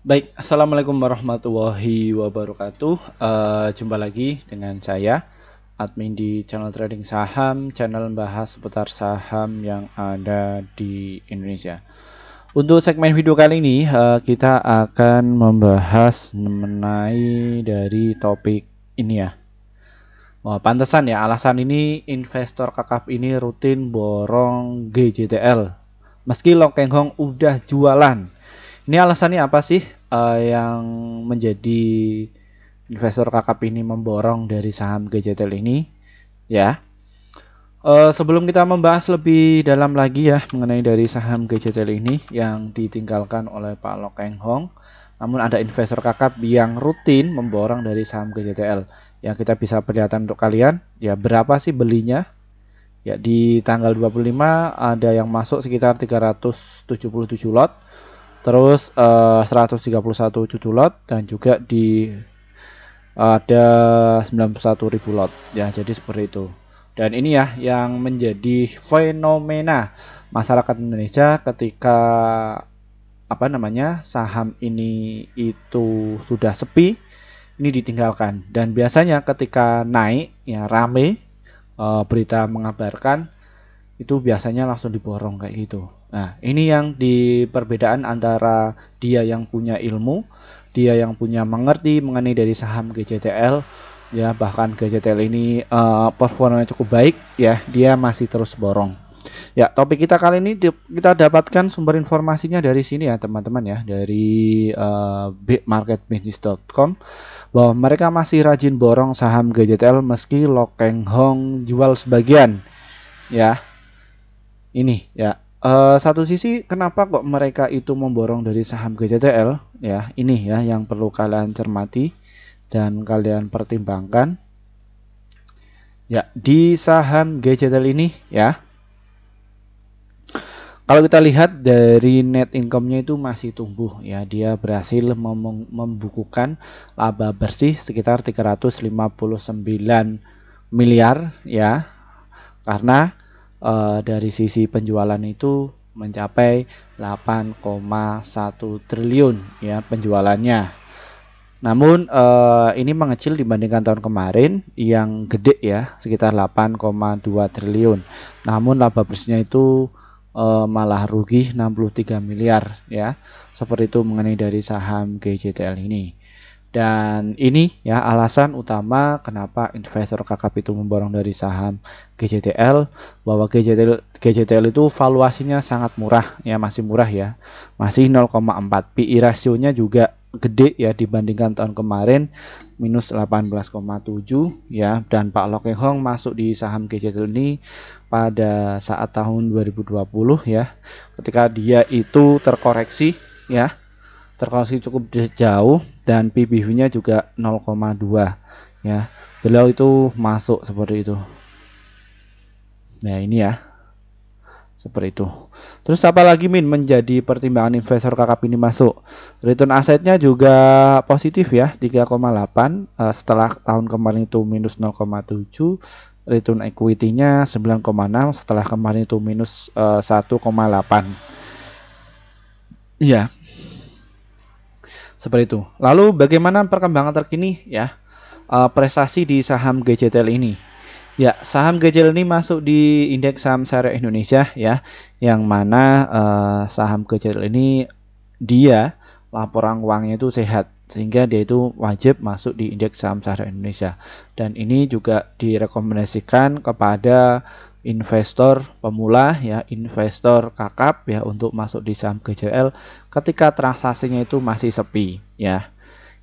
Baik, assalamualaikum warahmatullahi wabarakatuh. Jumpa lagi dengan saya, admin di channel trading saham, channel membahas seputar saham yang ada di Indonesia. Untuk segmen video kali ini, kita akan membahas mengenai dari topik ini ya. Wah, pantesan ya, alasan ini investor kakap ini rutin borong GJTL. Meski Loh Keng Hong udah jualan. Ini alasannya apa sih yang menjadi investor kakap ini memborong dari saham GJTL ini? Ya, sebelum kita membahas lebih dalam lagi ya mengenai dari saham GJTL ini yang ditinggalkan oleh Pak Loh Keng Hong, namun ada investor kakap yang rutin memborong dari saham GJTL. Yang kita bisa perlihatkan untuk kalian, ya berapa sih belinya? Ya di tanggal 25 ada yang masuk sekitar 377 lot. Terus 131 judul lot dan juga di ada 91.000 lot ya, jadi seperti itu. Dan ini ya yang menjadi fenomena masyarakat Indonesia ketika saham ini itu sudah sepi, ini ditinggalkan. Dan biasanya ketika naik ya rame, berita mengabarkan itu biasanya langsung diborong kayak gitu. Nah, ini yang di perbedaan antara dia yang punya ilmu, dia yang punya mengerti mengenai dari saham GJTL, ya bahkan GJTL ini performanya cukup baik, ya dia masih terus borong. Ya, topik kita kali ini kita dapatkan sumber informasinya dari sini ya teman-teman ya, dari bigmarketbusiness.com, bahwa mereka masih rajin borong saham GJTL meski Loh Keng Hong jual sebagian, ya. Ini ya. Satu sisi kenapa kok mereka itu memborong dari saham GJTL ya, ini ya yang perlu kalian cermati dan kalian pertimbangkan ya. Di saham GJTL ini ya, kalau kita lihat dari net income-nya itu masih tumbuh ya, dia berhasil membukukan laba bersih sekitar 359 miliar ya, karena dari sisi penjualan itu mencapai 8,1 triliun ya penjualannya. Namun ini mengecil dibandingkan tahun kemarin yang gede ya, sekitar 8,2 triliun. Namun laba bersihnya itu malah rugi 63 miliar ya. Seperti itu mengenai dari saham GJTL ini. Dan ini ya alasan utama kenapa investor kakap itu memborong dari saham GJTL, bahwa GJTL itu valuasinya sangat murah ya, masih murah ya, masih 0,4. PI rasionya juga gede ya dibandingkan tahun kemarin minus 18,7 ya. Dan Pak Loh Keng Hong masuk di saham GJTL ini pada saat tahun 2020 ya, ketika dia itu terkoreksi ya, terkoreksi cukup jauh dan PBV-nya juga 0,2 ya. Beliau itu masuk seperti itu. Nah, ini ya. Seperti itu. Terus apa lagi menjadi pertimbangan investor kakap ini masuk? Return asetnya juga positif ya, 3,8 setelah tahun kemarin itu minus 0,7. Return equity-nya 9,6 setelah kemarin itu minus 1,8. Iya. Seperti itu. Lalu bagaimana perkembangan terkini ya prestasi di saham GJTL ini? Ya, saham GJTL ini masuk di indeks saham syariah Indonesia ya, yang mana saham GJTL ini dia laporan uangnya itu sehat sehingga dia itu wajib masuk di indeks saham syariah Indonesia. Dan ini juga direkomendasikan kepada investor pemula ya, investor kakap ya, untuk masuk di saham GJTL ketika transaksinya itu masih sepi ya.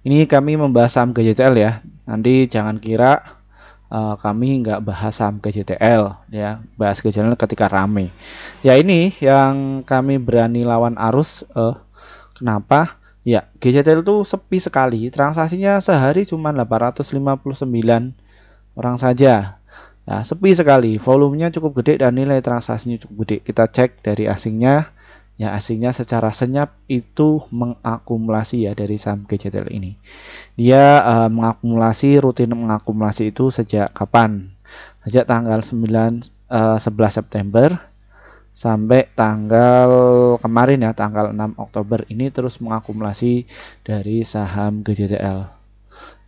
Ini kami membahas saham GJTL ya, nanti jangan kira kami nggak bahas saham GJTL ya, bahas GJTL ketika rame ya. Ini yang kami berani lawan arus. Kenapa ya? GJTL itu sepi sekali, transaksinya sehari cuma 859 orang saja. Nah, sepi sekali, volumenya cukup gede dan nilai transaksinya cukup gede. Kita cek dari asingnya, ya asingnya secara senyap itu mengakumulasi ya dari saham GJTL ini. Dia rutin mengakumulasi itu sejak kapan? Sejak tanggal 11 September sampai tanggal kemarin ya, tanggal 6 Oktober ini terus mengakumulasi dari saham GJTL.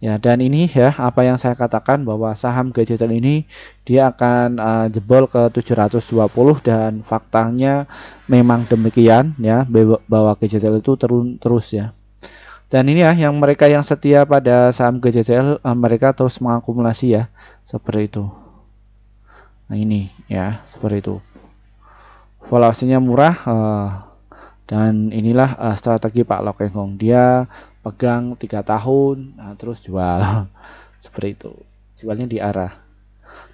Ya, dan ini ya apa yang saya katakan bahwa saham GJTL ini dia akan jebol ke 720, dan faktanya memang demikian ya, bahwa GJTL itu turun terus ya. Dan ini ya yang mereka yang setia pada saham GJTL, mereka terus mengakumulasi ya, seperti itu. Nah ini ya seperti itu. Valuasinya murah, dan inilah strategi Pak Loh Keng Hong. Dia pegang 3 tahun, nah, terus jual seperti itu, jualnya di arah,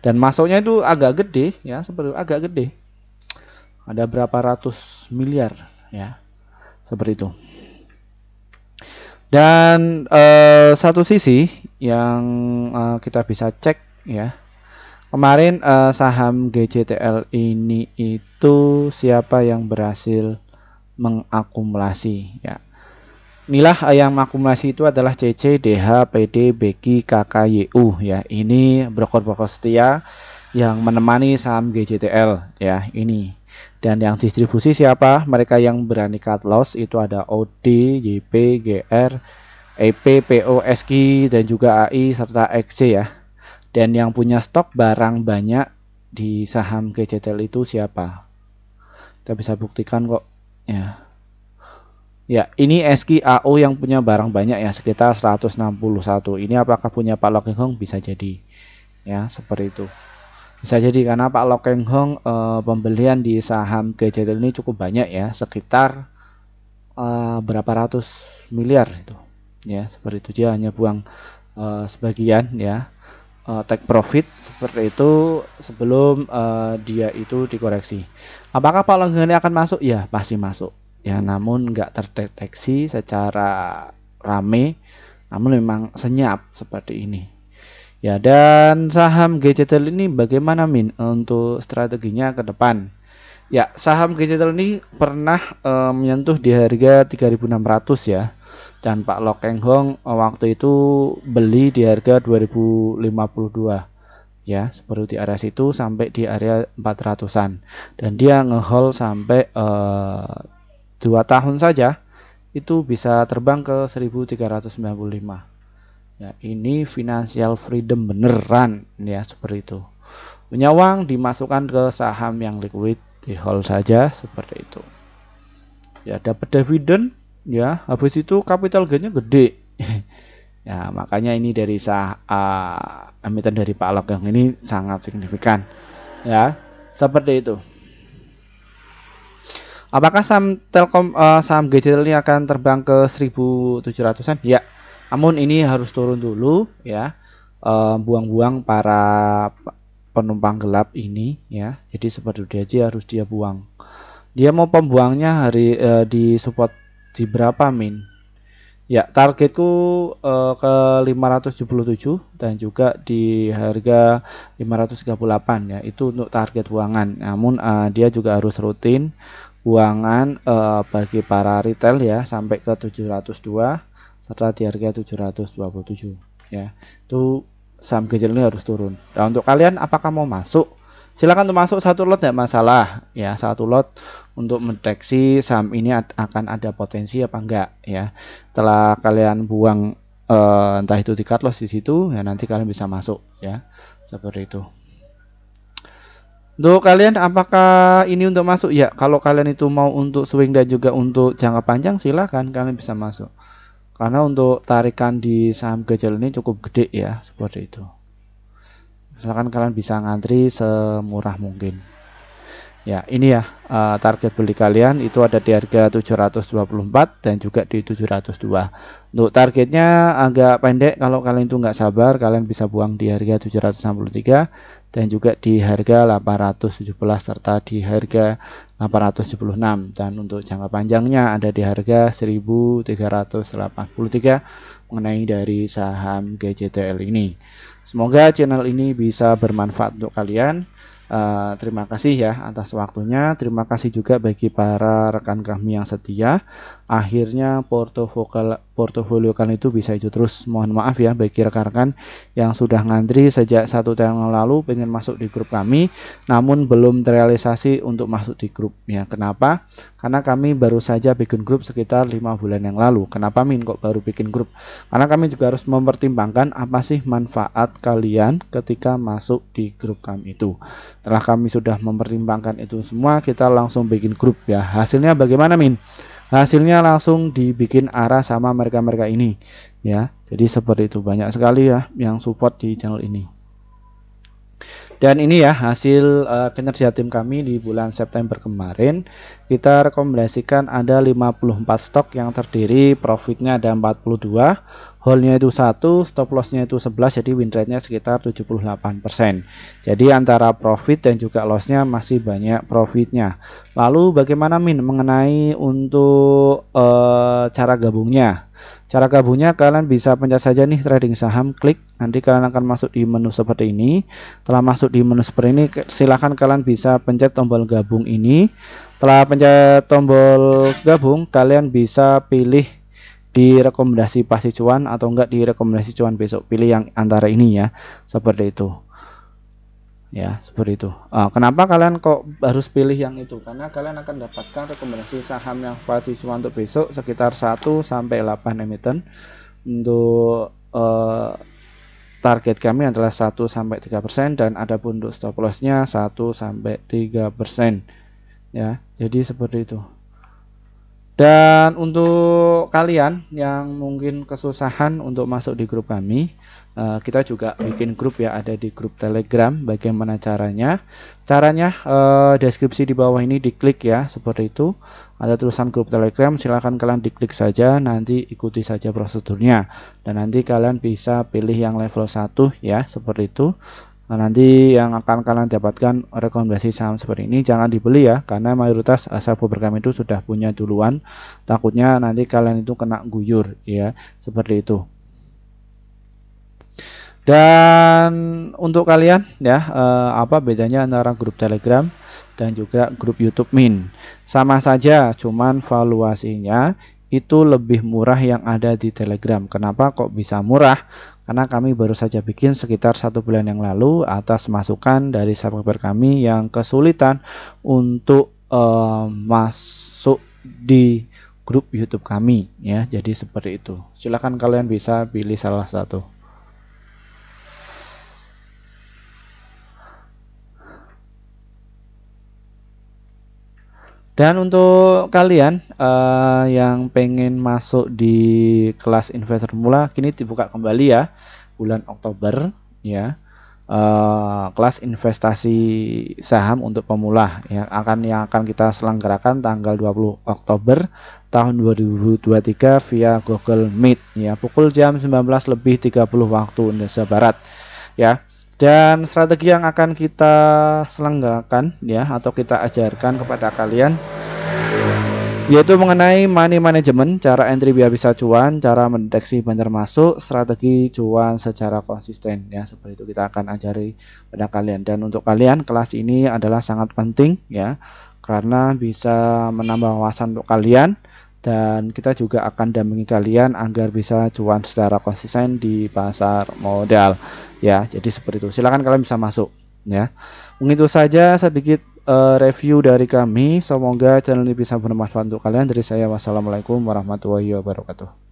dan masuknya itu agak gede ya, seperti itu, agak gede, ada berapa ratus miliar ya, seperti itu. Dan satu sisi yang kita bisa cek ya, kemarin saham GJTL ini itu siapa yang berhasil mengakumulasi ya. Inilah yang mengakumulasi itu adalah CC, DH, PD, BQ, KKYU ya. Ini broker-broker setia yang menemani saham GJTL ya ini. Dan yang distribusi siapa? Mereka yang berani cut loss itu ada OD, JP, GR, EP, PO, SQ, dan juga AI serta XC ya. Dan yang punya stok barang banyak di saham GJTL itu siapa? Kita bisa buktikan kok ya. Ya, ini SQ AO yang punya barang banyak ya, sekitar 161. Ini apakah punya Pak Loh Keng Hong? Bisa jadi. Ya, seperti itu. Bisa jadi karena Pak Loh Keng Hong pembelian di saham GJTL ini cukup banyak ya, sekitar berapa ratus miliar itu. Ya, seperti itu. Dia hanya buang sebagian ya. Take profit seperti itu sebelum dia itu dikoreksi. Apakah Pak Loh Keng Hong ini akan masuk? Ya, pasti masuk. Ya, namun nggak terdeteksi secara rame, namun memang senyap seperti ini ya. Dan saham GJTL ini bagaimana Min untuk strateginya ke depan ya? Saham GJTL ini pernah menyentuh di harga 3.600 ya, dan Pak Loh Keng Hong waktu itu beli di harga 2052 ya, seperti di area situ sampai di area 400-an, dan dia ngehold sampai 2 tahun saja itu bisa terbang ke 1395 ya. Ini financial freedom beneran ya, seperti itu. Punya uang dimasukkan ke saham yang liquid, di hold saja seperti itu ya. Dapat dividen ya, habis itu capital gainnya gede ya, makanya ini dari emiten dari Pak Loh Keng Hong ini sangat signifikan ya, seperti itu. Apakah saham Telkom, saham GJTL ini akan terbang ke 1700-an? Ya, namun ini harus turun dulu ya, buang-buang para penumpang gelap ini ya. Jadi seperti itu aja harus dia buang. Dia mau pembuangnya di support di berapa Min? Ya, targetku ke 577 dan juga di harga 538 ya. Itu untuk target buangan. Namun dia juga harus rutin buangan bagi para retail ya, sampai ke 702 serta di harga 727 ya. Itu saham GJTL ini harus turun. Nah, untuk kalian apakah mau masuk? Silakan untuk masuk, satu lot tidak masalah ya, satu lot untuk mendeteksi saham ini akan ada potensi apa enggak ya. Setelah kalian buang entah itu di cut loss di situ ya, nanti kalian bisa masuk ya, seperti itu. Untuk kalian apakah ini untuk masuk? Ya, kalau kalian itu mau untuk swing dan juga untuk jangka panjang silakan kalian bisa masuk. Karena untuk tarikan di saham GJTL ini cukup gede ya, seperti itu. Misalkan kalian bisa ngantri semurah mungkin. Ya, ini ya target beli kalian itu ada di harga 724 dan juga di 702. Untuk targetnya agak pendek, kalau kalian itu nggak sabar kalian bisa buang di harga 763 dan juga di harga 817 serta di harga 876, dan untuk jangka panjangnya ada di harga 1383 mengenai dari saham GJTL ini. Semoga channel ini bisa bermanfaat untuk kalian. Terima kasih ya atas waktunya. Terima kasih juga bagi para rekan kami yang setia. Akhirnya portofolio kalian itu bisa hijau terus. Mohon maaf ya bagi rekan-rekan yang sudah ngantri sejak 1 tahun yang lalu pengen masuk di grup kami namun belum terrealisasi untuk masuk di grup ya. Kenapa? Karena kami baru saja bikin grup sekitar 5 bulan yang lalu. Kenapa Min kok baru bikin grup? Karena kami juga harus mempertimbangkan apa sih manfaat kalian ketika masuk di grup kami itu. Setelah kami sudah mempertimbangkan itu semua, kita langsung bikin grup ya. Hasilnya bagaimana Min? Hasilnya langsung dibikin arah sama mereka-mereka ini ya. Jadi seperti itu, banyak sekali ya yang support di channel ini. Dan ini ya hasil kinerja tim kami di bulan September kemarin. Kita rekomendasikan ada 54 stok yang terdiri profitnya ada 42, hold-nya itu 1, stop loss-nya itu 11, jadi win rate-nya sekitar 78%. Jadi antara profit dan juga loss-nya masih banyak profitnya. Lalu bagaimana Min mengenai untuk cara gabungnya? Cara gabungnya kalian bisa pencet saja nih trading saham, klik, nanti kalian akan masuk di menu seperti ini. Setelah masuk di menu seperti ini, silahkan kalian bisa pencet tombol gabung ini. Setelah pencet tombol gabung, kalian bisa pilih di rekomendasi pasti cuan atau enggak di rekomendasi cuan besok. Pilih yang antara ini ya, seperti itu. Ya seperti itu. Kenapa kalian kok harus pilih yang itu? Karena kalian akan dapatkan rekomendasi saham yang pasti cuan untuk besok sekitar 1 sampai 8 emiten. Untuk target kami adalah 1 sampai 3% dan adapun untuk stop loss-nya 1 sampai 3% ya. Jadi seperti itu. Dan untuk kalian yang mungkin kesusahan untuk masuk di grup kami, kita juga bikin grup ya, ada di grup Telegram. Bagaimana caranya? Caranya deskripsi di bawah ini diklik ya, seperti itu. Ada tulisan grup Telegram, silahkan kalian diklik saja, nanti ikuti saja prosedurnya. Dan nanti kalian bisa pilih yang level 1 ya, seperti itu. Nah, nanti yang akan kalian dapatkan rekomendasi saham seperti ini jangan dibeli ya, karena mayoritas subscriber kami itu sudah punya duluan. Takutnya nanti kalian itu kena guyur ya, seperti itu. Dan untuk kalian ya, apa bedanya antara grup Telegram dan juga grup YouTube Min? Sama saja, cuman valuasinya itu lebih murah yang ada di Telegram. Kenapa kok bisa murah? Karena kami baru saja bikin sekitar 1 bulan yang lalu atas masukan dari subscriber kami yang kesulitan untuk masuk di grup YouTube kami ya. Jadi seperti itu. Silahkan kalian bisa pilih salah satu. Dan untuk kalian yang pengen masuk di kelas investor pemula, kini dibuka kembali ya bulan Oktober ya, kelas investasi saham untuk pemula yang akan kita selenggarakan tanggal 20 Oktober tahun 2023 via Google Meet ya, pukul jam 19.30 waktu Indonesia Barat ya. Dan strategi yang akan kita selenggarakan ya, atau kita ajarkan kepada kalian, yaitu mengenai money management, cara entry biar bisa cuan, cara mendeteksi bandar masuk, strategi cuan secara konsisten ya. Seperti itu kita akan ajari pada kalian. Dan untuk kalian, kelas ini adalah sangat penting ya, karena bisa menambah wawasan untuk kalian. Dan kita juga akan dampingi kalian agar bisa cuan secara konsisten di pasar modal ya. Jadi seperti itu, silakan kalian bisa masuk ya. Mungkin itu saja sedikit review dari kami. Semoga channel ini bisa bermanfaat untuk kalian. Dari saya, wassalamualaikum warahmatullahi wabarakatuh.